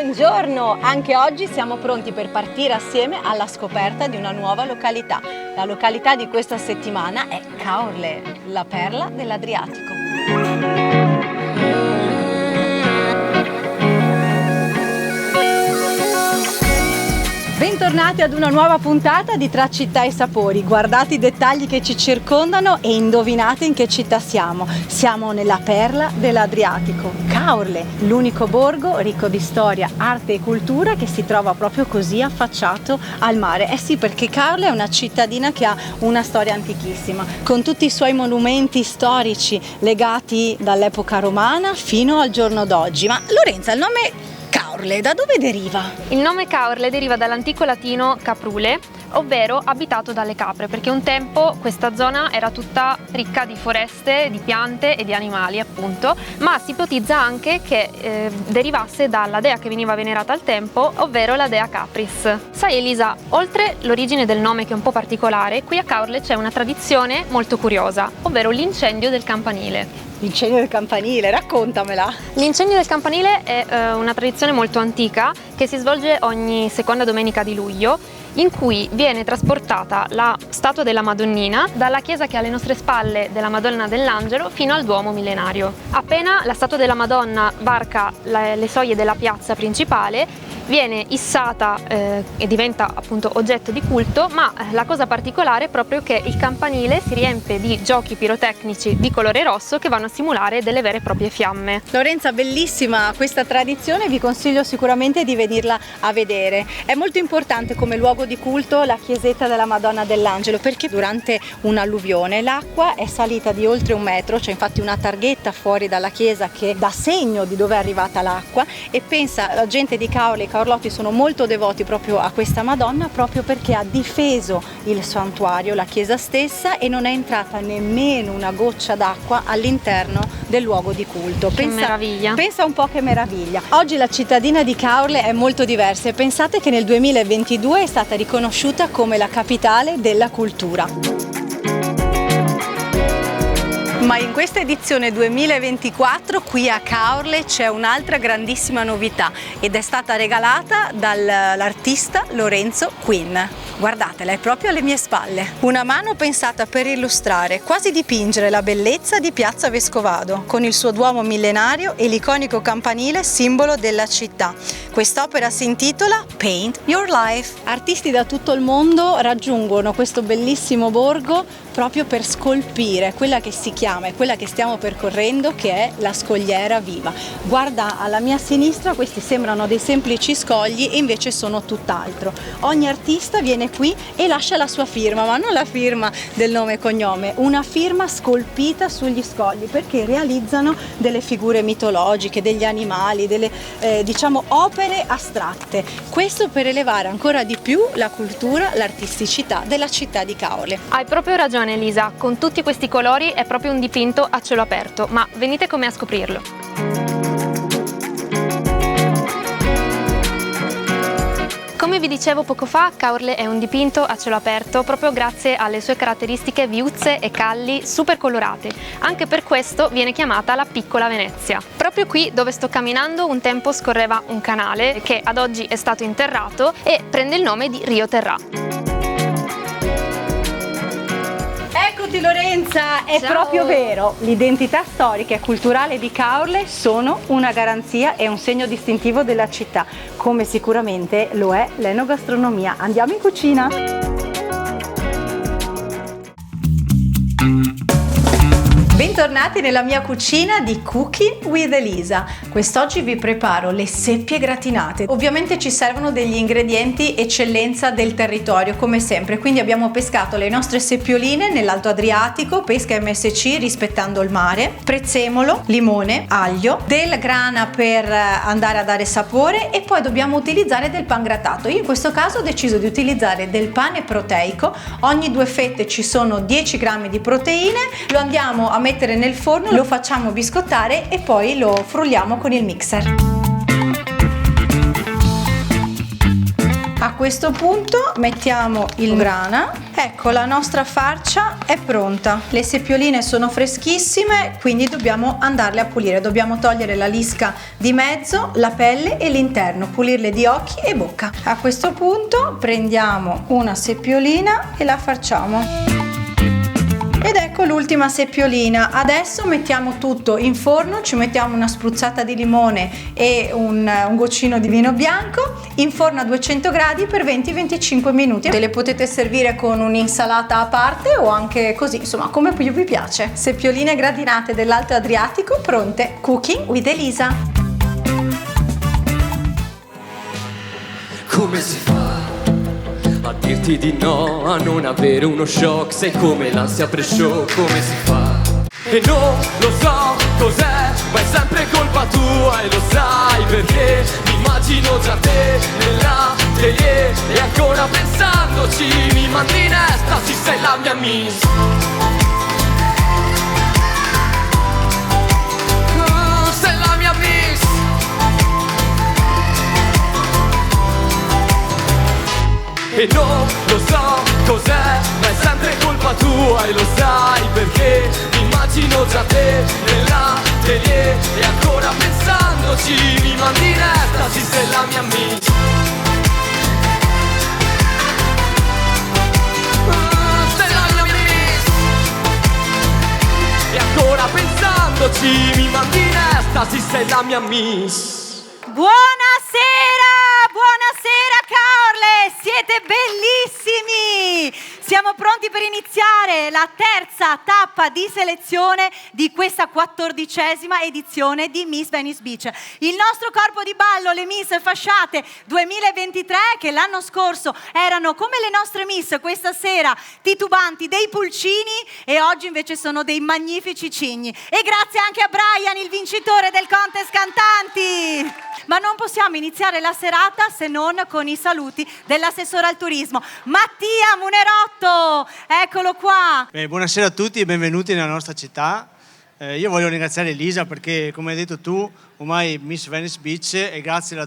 Buongiorno! Anche oggi siamo pronti per partire assieme alla scoperta di una nuova località. La località di questa settimana è Caorle, la perla dell'Adriatico. Bentornati ad una nuova puntata di Tra città e sapori. Guardate i dettagli che ci circondano e indovinate in che città siamo. Siamo nella perla dell'Adriatico, Caorle, l'unico borgo ricco di storia, arte e cultura che si trova proprio così affacciato al mare. Eh sì, perché Caorle è una cittadina che ha una storia antichissima, con tutti i suoi monumenti storici legati dall'epoca romana fino al giorno d'oggi. Ma Lorenza, il nome Caorle da dove deriva? Il nome Caorle deriva dall'antico latino caprule, ovvero abitato dalle capre, perché un tempo questa zona era tutta ricca di foreste, di piante e di animali, appunto, ma si ipotizza anche che derivasse dalla dea che veniva venerata al tempo, ovvero la dea Capris. Sai Elisa, oltre l'origine del nome che è un po' particolare, qui a Caorle c'è una tradizione molto curiosa, ovvero l'incendio del campanile. L'incendio del campanile, raccontamela! L'incendio del campanile è una tradizione molto antica che si svolge ogni seconda domenica di luglio, in cui viene trasportata la statua della Madonnina dalla chiesa che è alle nostre spalle della Madonna dell'Angelo fino al Duomo millenario. Appena la statua della Madonna varca le soglie della piazza principale, viene issata e diventa appunto oggetto di culto, ma la cosa particolare è proprio che il campanile si riempie di giochi pirotecnici di colore rosso che vanno a simulare delle vere e proprie fiamme. Lorenza, bellissima questa tradizione, vi consiglio sicuramente di venirla a vedere. È molto importante come luogo di culto la chiesetta della Madonna dell'Angelo, perché durante un'alluvione l'acqua è salita di oltre 1 metro, c'è infatti una targhetta fuori dalla chiesa che dà segno di dove è arrivata l'acqua, e pensa, la gente di Caorle, i caorlotti sono molto devoti proprio a questa Madonna, proprio perché ha difeso il santuario, la chiesa stessa, e non è entrata nemmeno una goccia d'acqua all'interno del luogo di culto. Che meraviglia! Pensa un po' che meraviglia. Oggi la cittadina di Caorle è molto diversa e pensate che nel 2022 è stata riconosciuta come la capitale della cultura. Ma in questa edizione 2024 qui a Caorle c'è un'altra grandissima novità ed è stata regalata dall'artista Lorenzo Quinn. Guardatela, è proprio alle mie spalle. Una mano pensata per illustrare, quasi dipingere la bellezza di Piazza Vescovado, con il suo Duomo millenario e l'iconico campanile simbolo della città. Quest'opera si intitola Paint Your Life. Artisti da tutto il mondo raggiungono questo bellissimo borgo proprio per scolpire quella che si chiama e quella che stiamo percorrendo, che è la Scogliera Viva. Guarda alla mia sinistra, questi sembrano dei semplici scogli e invece sono tutt'altro. Ogni artista viene qui e lascia la sua firma, ma non la firma del nome e cognome, una firma scolpita sugli scogli, perché realizzano delle figure mitologiche, degli animali, delle diciamo opere astratte. Questo per elevare ancora di più la cultura, l'artisticità della città di Caorle. Hai proprio ragione Elisa, con tutti questi colori è proprio un dipinto a cielo aperto, ma venite con me a scoprirlo. Come vi dicevo poco fa, Caorle è un dipinto a cielo aperto proprio grazie alle sue caratteristiche viuzze e calli super colorate. Anche per questo viene chiamata la piccola Venezia. Proprio qui dove sto camminando un tempo scorreva un canale che ad oggi è stato interrato e prende il nome di Rio Terrà. Eccoti Lorenza, è Ciao. proprio vero, l'identità storica e culturale di Caorle sono una garanzia e un segno distintivo della città, come sicuramente lo è l'enogastronomia. Andiamo in cucina! Bentornati nella mia cucina di Cooking with Elisa. Quest'oggi vi preparo le seppie gratinate. Ovviamente ci servono degli ingredienti eccellenza del territorio, come sempre. Quindi abbiamo pescato le nostre seppioline nell'Alto Adriatico, pesca MSC rispettando il mare, prezzemolo, limone, aglio, del grana per andare a dare sapore, e poi dobbiamo utilizzare del pan grattato. Io in questo caso ho deciso di utilizzare del pane proteico. Ogni 2 fette ci sono 10 grammi di proteine. Lo andiamo a mettere nel forno, lo facciamo biscottare e poi lo frulliamo con il mixer. A questo punto mettiamo il grana. Ecco, la nostra farcia è pronta. Le seppioline sono freschissime, quindi dobbiamo andarle a pulire. Dobbiamo togliere la lisca di mezzo, la pelle e l'interno, pulirle di occhi e bocca. A questo punto prendiamo una seppiolina e la farciamo. Ed ecco l'ultima seppiolina. Adesso mettiamo tutto in forno, ci mettiamo una spruzzata di limone e un goccino di vino bianco in forno a 200 gradi per 20-25 minuti. Le potete servire con un'insalata a parte o anche così, insomma, come più vi piace. Seppioline gradinate dell'Alto Adriatico pronte. Cooking with Elisa. Come si fa a dirti di no, a non avere uno shock? Sei come l'ansia pre-show, come si fa? E non lo so cos'è, ma è sempre colpa tua e lo sai perché mi immagino già te nell'atelier e ancora pensandoci mi mandi in estasi, sei la mia miss. Sei la mia miss. E non lo so cos'è, ma è sempre colpa tua e lo sai perché mi immagino già te nell'atelier e ancora pensandoci mi mandi in estasi, sei la mia amica. Sei la mia amica. E ancora pensandoci mi mandi in estasi, sei la mia miss. Buonasera! Buonasera Caorle, siete bellissimi! Siamo pronti per iniziare la terza tappa di selezione di questa 14ª edizione di Miss Venice Beach. Il nostro corpo di ballo, le Miss Fasciate 2023, che l'anno scorso erano come le nostre Miss, questa sera titubanti, dei pulcini, e oggi invece sono dei magnifici cigni. E grazie anche a Brian, il vincitore del contest cantanti! Ma non possiamo iniziare la serata se non con i saluti dell'assessore al turismo, Mattia Munerotto, eccolo qua. Buonasera a tutti e benvenuti nella nostra città. Io voglio ringraziare Elisa perché, come hai detto tu, ormai Miss Venice Beach e grazie alla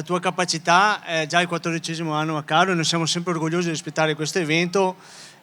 tua capacità è già il 14° anno a Caorle e noi siamo sempre orgogliosi di rispettare questo evento.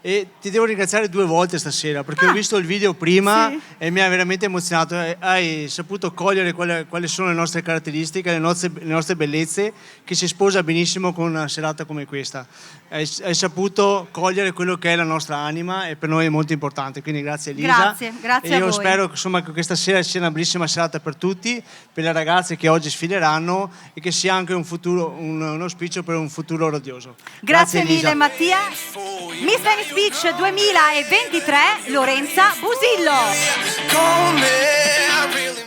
E ti devo ringraziare 2 volte stasera perché ho visto il video prima e mi ha veramente emozionato. Hai saputo cogliere quali sono le nostre caratteristiche, le nostre bellezze, che si sposa benissimo con una serata come questa. Hai saputo cogliere quello che è la nostra anima e per noi è molto importante, quindi grazie Elisa. Grazie e io a voi. spero insomma, che questa sera sia una bellissima serata per tutti, per le ragazze che oggi sfileranno e che sia anche un auspicio per un futuro radioso. Grazie mille Elisa. Mattia. Miss Venice Beach 2023, Lorenza Busillo.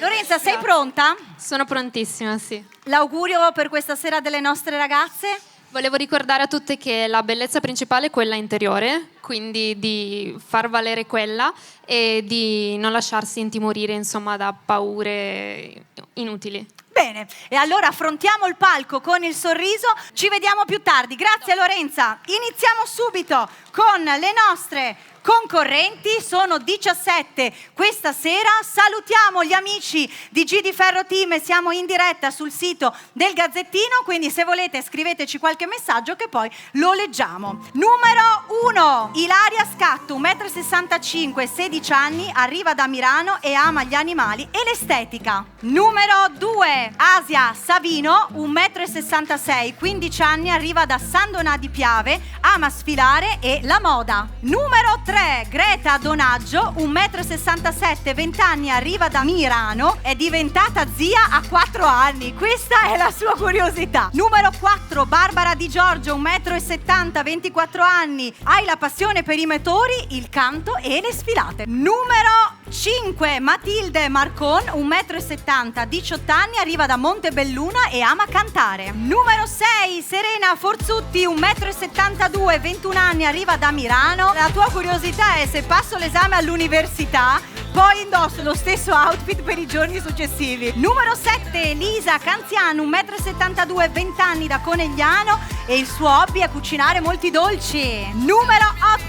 Lorenza, sei pronta? Sono prontissima, sì. L'augurio per questa sera delle nostre ragazze? Volevo ricordare a tutte che la bellezza principale è quella interiore, quindi di far valere quella e di non lasciarsi intimorire, insomma, da paure inutili. Bene, e allora affrontiamo il palco con il sorriso, ci vediamo più tardi. Grazie Lorenza. Iniziamo subito con le nostre concorrenti, sono 17 questa sera. Salutiamo gli amici di GD Ferro Team, siamo in diretta sul sito del Gazzettino, quindi se volete scriveteci qualche messaggio che poi lo leggiamo. Numero 1, Ilaria Scatto, 1,65 m, 16 anni, arriva da Milano e ama gli animali e l'estetica. Numero 2, Asia Savino, 1,66 m, 15 anni, arriva da San Donà di Piave, ama sfilare e la moda. Numero 3, Greta Donaggio, 1,67 m, 20 anni, arriva da Milano, è diventata zia a 4 anni. Questa è la sua curiosità. Numero 4, Barbara Di Giorgio, 1,70 m, 24 anni, hai la passione per i motori, il canto e le sfilate. Numero 5, Matilde Marcon, 1,70 m, 18 anni, arriva da Montebelluna e ama cantare. Numero 6, Serena Forzutti, 1,72 m, 21 anni, arriva da Milano. La tua curiosità è se passo l'esame all'università poi indosso lo stesso outfit per i giorni successivi. Numero 7, Lisa Canziano, 1,72 m, 20 anni, da Conegliano e il suo hobby è cucinare molti dolci. Numero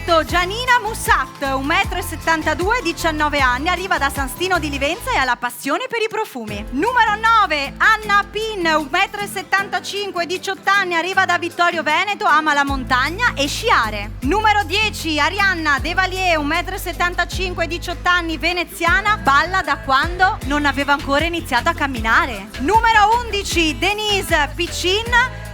8, Gianina Mussat, 1,72 m, 19 anni, arriva da San Stino di Livenza e ha la passione per i profumi. Numero 9, Anna Pin, 1,75 m, 18 anni, arriva da Vittorio Veneto, ama la montagna e sciare. Numero 10, Arianna Devalier, 1,75 m, 18 anni, veneziana, balla da quando non aveva ancora iniziato a camminare. Numero 11, Denise Piccin,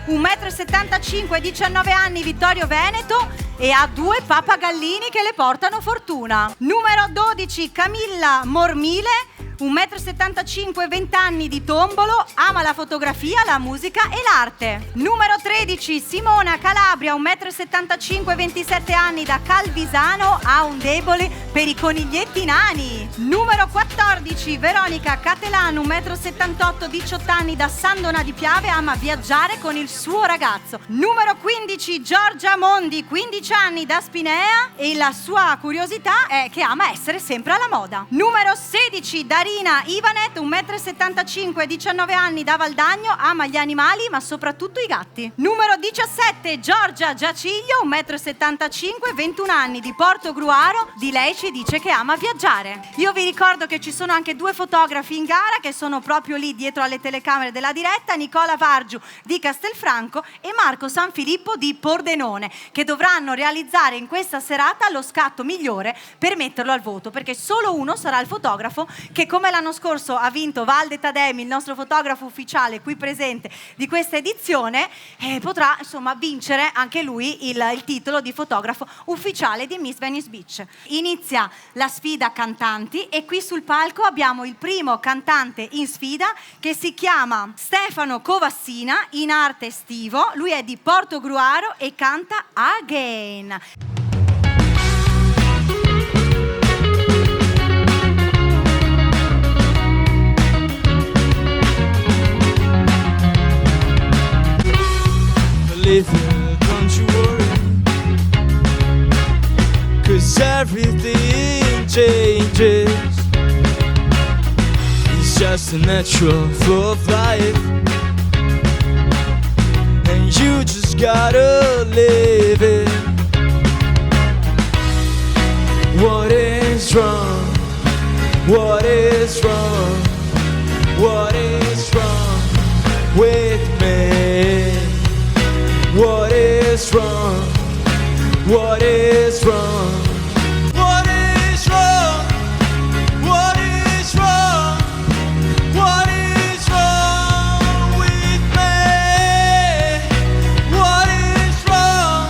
1,75 m, 19 anni, Vittorio Veneto, e ha 2 pappagallini che le portano fortuna. Numero 12, Camilla Mormile, 1,75 m, 20 anni, di Tombolo, ama la fotografia, la musica e l'arte. Numero 13, Simona Calabria, 1,75 m, 27 anni, da Calvisano, ha un debole per i coniglietti nani. Numero 14, Veronica Catelano, 1,78 m, 18 anni, da Sandona di Piave, ama viaggiare con il suo ragazzo. Numero 15, Giorgia Mondi, 15 anni, da Spinea, e la sua curiosità è che ama essere sempre alla moda. Numero 16, Darina Ivanet, 1,75 m, 19 anni, da Valdagno, ama gli animali ma soprattutto i gatti. Numero 17, Giorgia Giaciglio, 1,75 m, 21 anni, di Portogruaro, di lei ci dice che ama viaggiare. Io vi ricordo che ci sono anche 2 fotografi in gara che sono proprio lì dietro alle telecamere della diretta, Nicola Vargiu di Castelfranco e Marco Sanfilippo di Pordenone, che dovranno realizzare in questa serata lo scatto migliore per metterlo al voto, perché solo uno sarà il fotografo che, come l'anno scorso ha vinto Valde Tademi, il nostro fotografo ufficiale qui presente di questa edizione, potrà insomma vincere anche lui il titolo di fotografo ufficiale di Miss Venice Beach. Inizia la sfida cantanti e qui sul palco abbiamo il primo cantante in sfida che si chiama Stefano Covassina, in arte estivo, lui è di Portogruaro e canta Again. Don't you worry, 'cause everything changes. It's just a natural flow of life, and you just gotta live it. What is wrong? What is wrong? What is wrong with me? What is wrong? What is wrong? What is wrong? What is wrong? What is wrong with me? What is wrong?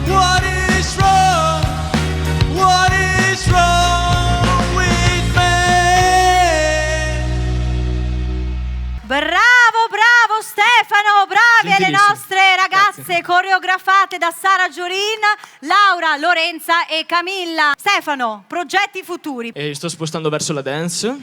What is wrong? What is wrong with me? Bravo Stefano, bravi alle nostre ragazze. Grazie. Coreografate da Sara Giorin, Laura, Lorenza e Camilla. Stefano, progetti futuri? Sto spostando verso la dance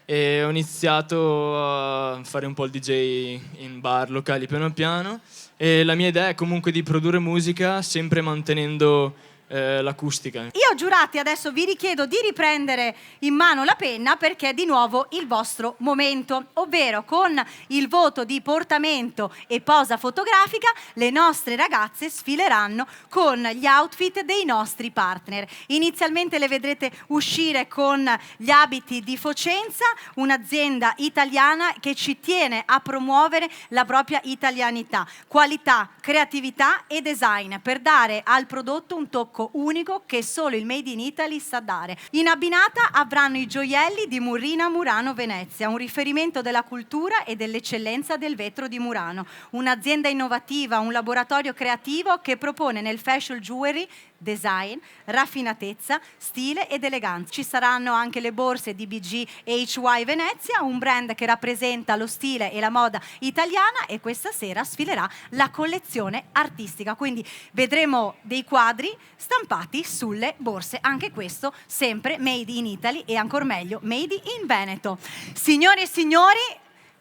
e ho iniziato a fare un po' il DJ in bar locali piano piano, e la mia idea è comunque di produrre musica sempre mantenendo l'acustica. Io, giurati, adesso vi richiedo di riprendere in mano la penna, perché è di nuovo il vostro momento, ovvero con il voto di portamento e posa fotografica le nostre ragazze sfileranno con gli outfit dei nostri partner. Inizialmente le vedrete uscire con gli abiti di Focenza, un'azienda italiana che ci tiene a promuovere la propria italianità, qualità, creatività e design, per dare al prodotto un tocco unico che solo il Made in Italy sa dare. In abbinata avranno i gioielli di Murrina Murano Venezia, un riferimento della cultura e dell'eccellenza del vetro di Murano, un'azienda innovativa, un laboratorio creativo che propone nel fashion jewelry design, raffinatezza, stile ed eleganza. Ci saranno anche le borse di BG e HY Venezia, un brand che rappresenta lo stile e la moda italiana, e questa sera sfilerà la collezione artistica, quindi vedremo dei quadri stampati sulle borse, anche questo sempre made in Italy e ancor meglio made in Veneto. Signore e signori,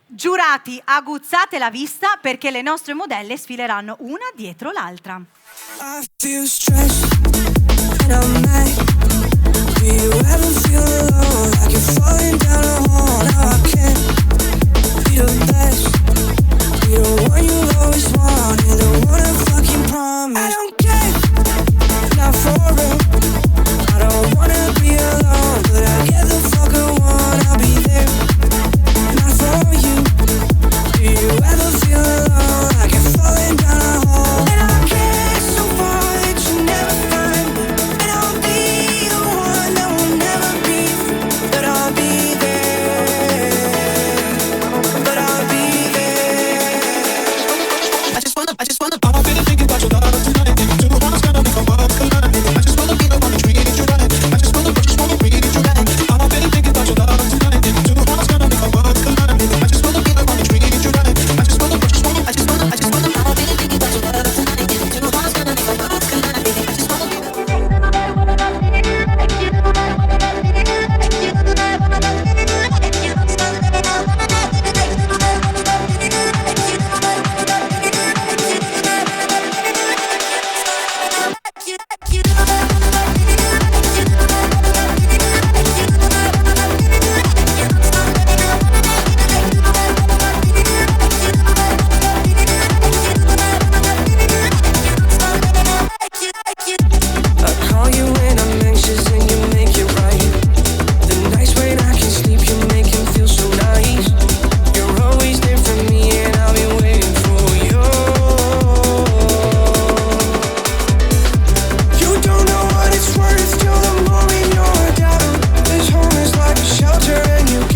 giurati, aguzzate la vista perché le nostre modelle sfileranno una dietro l'altra. I feel stressed and I'm mad. Do you ever feel alone, like you're falling down a hole? Now I can't be the best, be the one you always wanted, the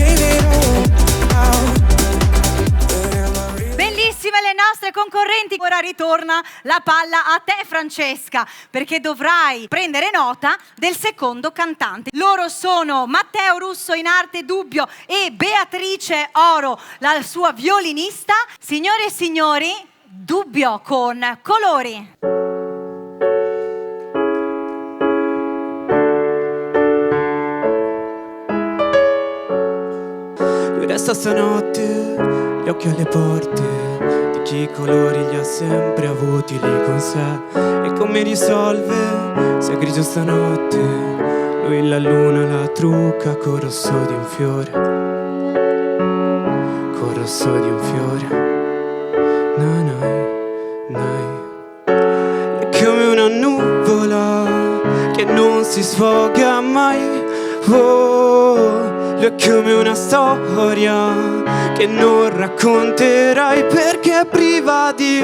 gave it all out. Bellissime le nostre concorrenti. Ora ritorna la palla a te, Francesca, perché dovrai prendere nota del secondo cantante. Loro sono Matteo Russo in arte Dubbio e Beatrice Oro, la sua violinista. Signore e signori, Dubbio con Colori. Lui resta stanotte, gli occhi alle porte, di chi i colori li ha sempre avuti lì con sé. E come risolve se è grigio stanotte? Lui la luna la trucca col rosso di un fiore, col rosso di un fiore. È come una nuvola che non si sfoga mai. Oh, è come una storia che non racconterai perché è priva di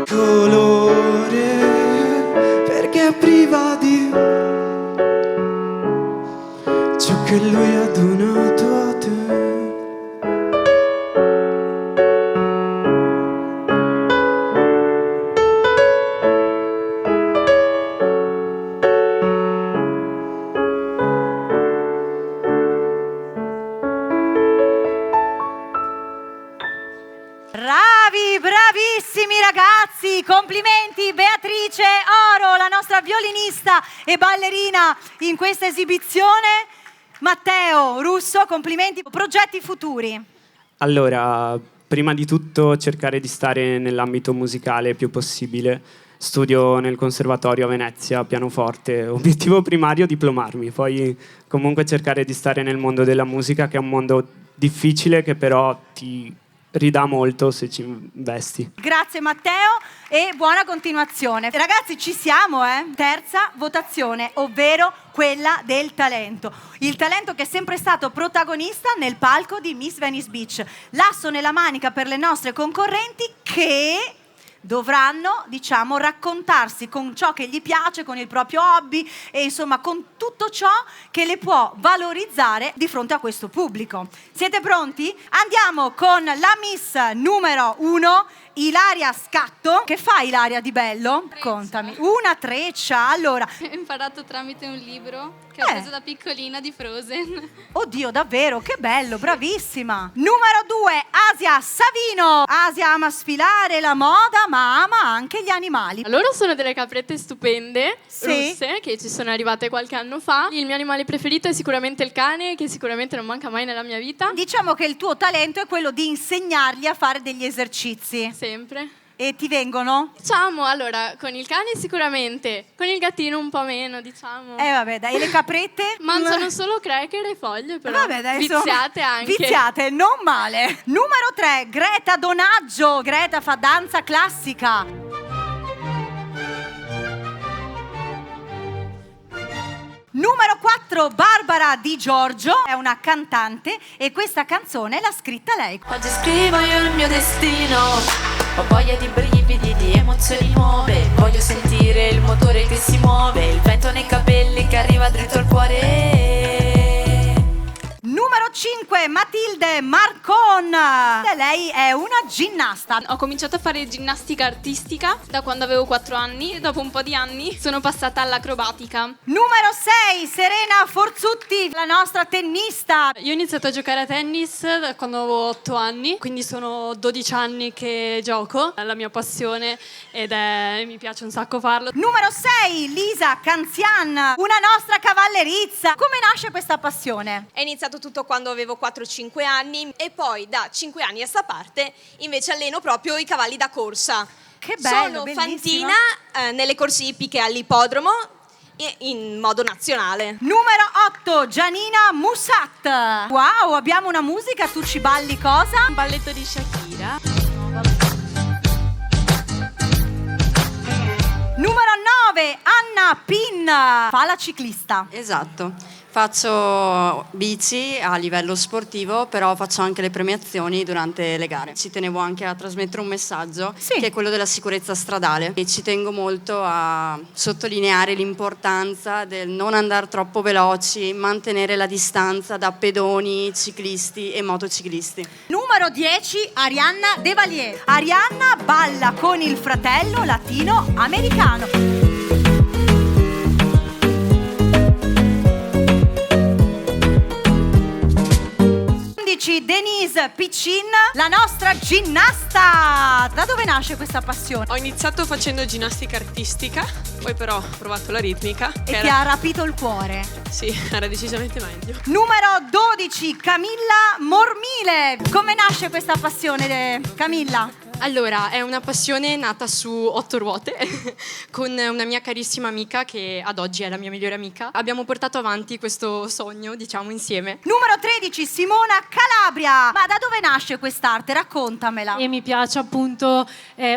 colore, perché è priva di ciò che lui ha donato a te. Bravissimi ragazzi, complimenti. Beatrice Oro, la nostra violinista e ballerina in questa esibizione. Matteo Russo, complimenti. Progetti futuri? Allora, prima di tutto cercare di stare nell'ambito musicale il più possibile. Studio nel Conservatorio a Venezia, pianoforte. Obiettivo primario diplomarmi, poi comunque cercare di stare nel mondo della musica, che è un mondo difficile che però ti ridà molto se ci investi. Grazie Matteo e buona continuazione. Ragazzi, ci siamo, Terza votazione, ovvero quella del talento. Il talento che è sempre stato protagonista nel palco di Miss Venice Beach. L'asso nella manica per le nostre concorrenti che dovranno, diciamo, raccontarsi con ciò che gli piace, con il proprio hobby e insomma con tutto ciò che le può valorizzare di fronte a questo pubblico. Siete pronti? Andiamo con la Miss numero 1, Ilaria Scatto. Che fa Ilaria di bello? Treccia. Contami. Una treccia, allora. Ho imparato tramite un libro che ho preso da piccolina di Frozen. Oddio, davvero, che bello, bravissima. Numero 2, Asia Savino. Asia ama sfilare la moda, ma ama anche gli animali. Loro sono delle caprette stupende, Sì. russe, che ci sono arrivate qualche anno fa. Il mio animale preferito è sicuramente il cane, che sicuramente non manca mai nella mia vita. Diciamo che il tuo talento è quello di insegnargli a fare degli esercizi. Sempre. E ti vengono? Diciamo, allora, con il cane sicuramente, con il gattino un po' meno, diciamo. Vabbè, dai, e le caprette? Mangiano solo cracker e foglie, però. Vabbè, dai, viziate insomma, anche. Viziate, non male. Numero 3, Greta Donaggio. Greta fa danza classica. Numero 4, Barbara Di Giorgio. È una cantante e questa canzone l'ha scritta lei. Oggi scrivo io il mio destino, ho voglia di brividi, di emozioni nuove. Voglio sentire il motore che si muove, il vento nei capelli che arriva dritto al cuore. Numero 5, Matilde Marcon. Lei è una ginnasta. Ho cominciato a fare ginnastica artistica da quando avevo 4 anni e dopo un po' di anni sono passata all'acrobatica. Numero 6, Serena Forzutti, la nostra tennista. Io ho iniziato a giocare a tennis da quando avevo 8 anni, quindi sono 12 anni che gioco, è la mia passione ed mi piace un sacco farlo. Numero 6, Lisa Canzian, una nostra cavallerizza. Come nasce questa passione? È iniziato tutto quando avevo 4-5 anni e poi da 5 anni a sta parte invece alleno proprio i cavalli da corsa. Che bello, Sono bellissima. fantina nelle corse ippiche all'ippodromo in modo nazionale. Numero 8, Gianina Musat. Wow, abbiamo una musica, tu ci balli cosa? Un balletto di Shakira. Numero 9, Anna Pin, fa la ciclista. Esatto, Faccio bici a livello sportivo, però faccio anche le premiazioni durante le gare. Ci tenevo anche a trasmettere un messaggio, che è quello della sicurezza stradale. E ci tengo molto a sottolineare l'importanza del non andare troppo veloci, mantenere la distanza da pedoni, ciclisti e motociclisti. Numero 10, Arianna De Valier. Arianna balla con il fratello latino-americano. Denise Piccin, la nostra ginnasta. Da dove nasce questa passione? Ho iniziato facendo ginnastica artistica, poi però ho provato la ritmica. E ti ha rapito il cuore? Sì, era decisamente meglio. Numero 12, Camilla Mormile. Come nasce questa passione, Camilla? Allora, è una passione nata su 8 ruote con una mia carissima amica che ad oggi è la mia migliore amica. Abbiamo portato avanti questo sogno, diciamo, insieme. Numero 13, Simona Calabria. Ma da dove nasce quest'arte? Raccontamela. E mi piace appunto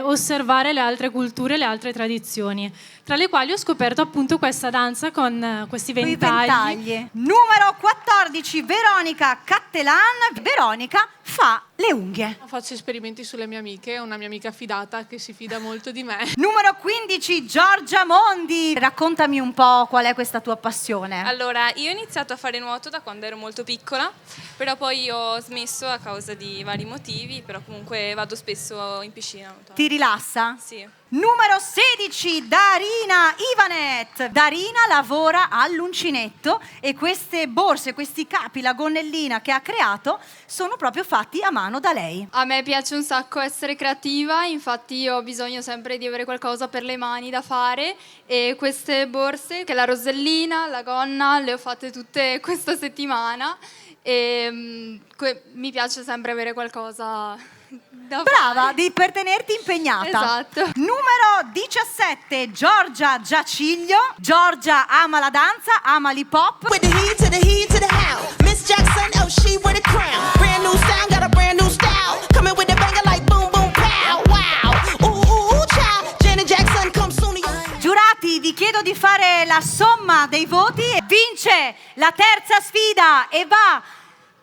osservare le altre culture, le altre tradizioni, tra le quali ho scoperto appunto questa danza con questi ventagli. Numero 14, Veronica Cattelan. Veronica fa le unghie. Faccio esperimenti sulle mie amiche, una mia amica fidata che si fida molto di me. Numero 15, Giorgia Mondi. Raccontami un po' qual è questa tua passione. Allora, io ho iniziato a fare nuoto da quando ero molto piccola, però poi ho smesso a causa di vari motivi, però comunque vado spesso in piscina. Ti rilassa? Sì. Numero 16, Darina Ivanet. Darina lavora all'uncinetto e queste borse, questi capi, la gonnellina che ha creato sono proprio fatti a mano da lei. A me piace un sacco essere creativa, infatti io ho bisogno sempre di avere qualcosa per le mani da fare e queste borse, che la rosellina, la gonna, le ho fatte tutte questa settimana e mi piace sempre avere qualcosa da Brava, per tenerti impegnata. Esatto. Numero 17, Giorgia Giaciglio. Giorgia ama la danza, ama l'hip hop. With the heat to the heat to the how. Miss Jackson, oh she with a crown. Brand new sound, got a brand new style. Coming with a banger like boom boom pow. Wow. Ooh child. Janet Jackson come soon. Giurati, vi chiedo di fare la somma dei voti. Vince la terza sfida e va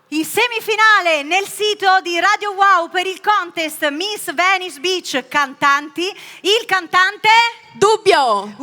in semifinale nel sito di Radio Wow per il contest Miss Venice Beach Cantanti, il cantante Dubbio.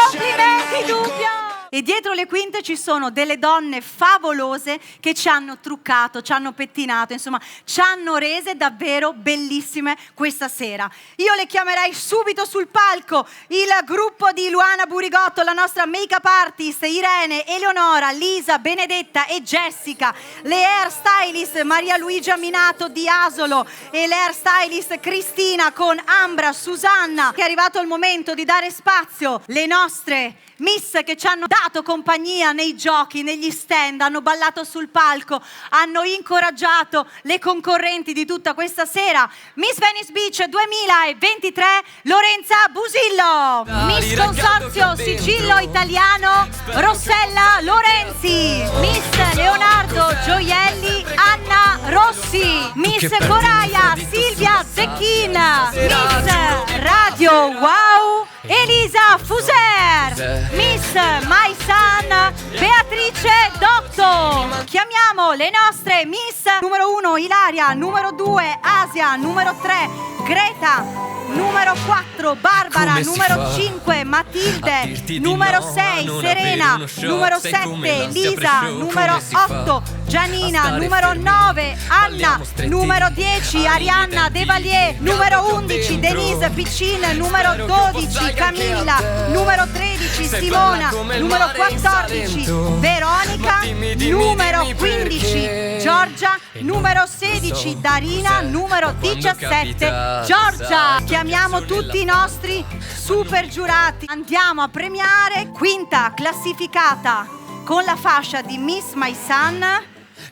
Complimenti Dubbio! E dietro le quinte ci sono delle donne favolose che ci hanno truccato, ci hanno pettinato, insomma ci hanno rese davvero bellissime questa sera. Io le chiamerei subito sul palco il gruppo di Luana Burigotto, la nostra make-up artist, Irene, Eleonora, Lisa, Benedetta e Jessica, le hair stylist Maria Luigia Minato di Asolo e le hair stylist Cristina con Ambra, Susanna, che è arrivato il momento di dare spazio, le nostre miss che ci hanno dato compagnia nei giochi, negli stand, hanno ballato sul palco, hanno incoraggiato le concorrenti di tutta questa sera. Miss Venice Beach 2023, Lorenza Busillo. Miss Consorzio Sigillo Italiano, Rossella Lorenzi. Miss Leonardo Gioielli, Anna Rossi. Miss Coraia, Silvia Zecchin. Miss Radio Wow, Elisa Fuser. Miss My Sun, Beatrice Dotto. Chiamiamo le nostre Miss. Numero 1 Ilaria, numero 2 Asia, numero 3 Greta, numero 4 Barbara, numero 5 Matilde, numero 6 Serena, numero 7 Lisa, numero 8 Gianina, numero 9 Anna, numero 10 Arianna De Valier, numero 11 Denise Piccin, numero 12 Camilla, numero 13 Simona, numero 14 Veronica, numero 15 Giorgia, numero 16 Darina, numero 17 Giorgia. Chiamiamo tutti i nostri super giurati. Andiamo a premiare quinta classificata con la fascia di Miss My Sun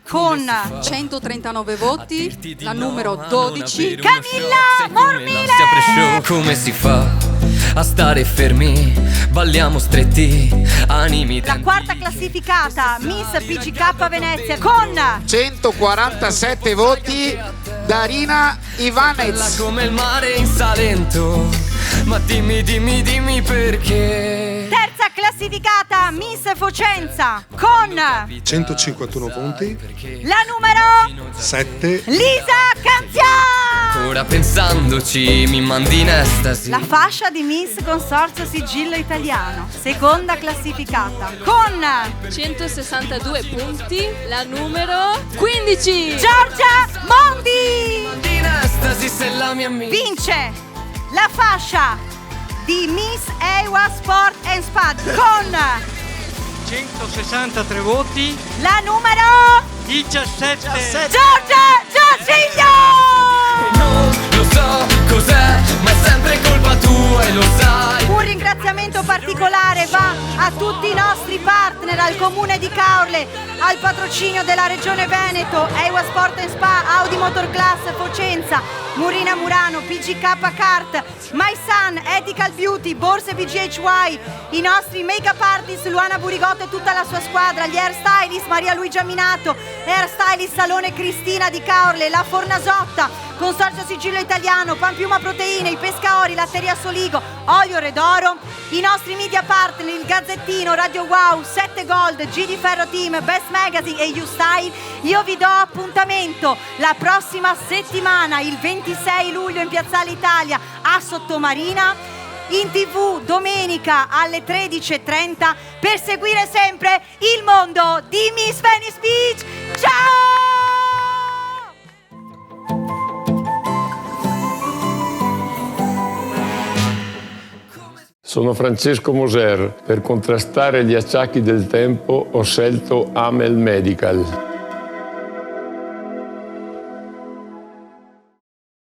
con 139 voti, la numero 12 Camilla Mormile. Come si fa a stare fermi, balliamo stretti, animi. La quarta classificata Miss PGK Venezia con 147 voti Darina Ivanez. Come il mare in Salento, Ma dimmi perché. Terza classificata Miss Focenza con 151 punti. la numero 7. Lisa Canzian. Ora pensandoci mi mandi in estasi. La fascia di Miss Consorzio Sigillo Italiano, seconda classificata con 162 punti, la numero 15. Giorgia Mondi. In estasi se la mia amica Vince la fascia di Miss EWA Sport and Spa con 163 voti, la numero 17. Giorgia Giorgiglio. Non lo so cos'è, ma è sempre colpa tua e lo sai. Un ringraziamento particolare va a tutti i nostri partner, al Comune di Caorle, al patrocinio della Regione Veneto, EWA Sport and Spa, Audi Motorclass Focenza, Murina Murano, PGK Kart, My Sun, Ethical Beauty, Borse BGHY, i nostri make-up artist Luana Burigotto e tutta la sua squadra, gli hairstylist Maria Luigia Minato, hairstylist Salone Cristina di Caorle, la Fornasotta, Consorzio Sigillo Italiano, Pampiuma Proteine, i Pescaori, Latteria Soligo, Olio Redoro, i nostri media partner, il Gazzettino, Radio Wow, 7 Gold, G di Ferro Team, Best Magazine e YouStyle. Io vi do appuntamento la prossima settimana, il 26 luglio in Piazzale Italia a Sottomarina, in TV domenica alle 13:30 per seguire sempre il mondo di Miss Venice Beach. Ciao! Sono Francesco Moser. Per contrastare gli acciacchi del tempo ho scelto Amel Medical.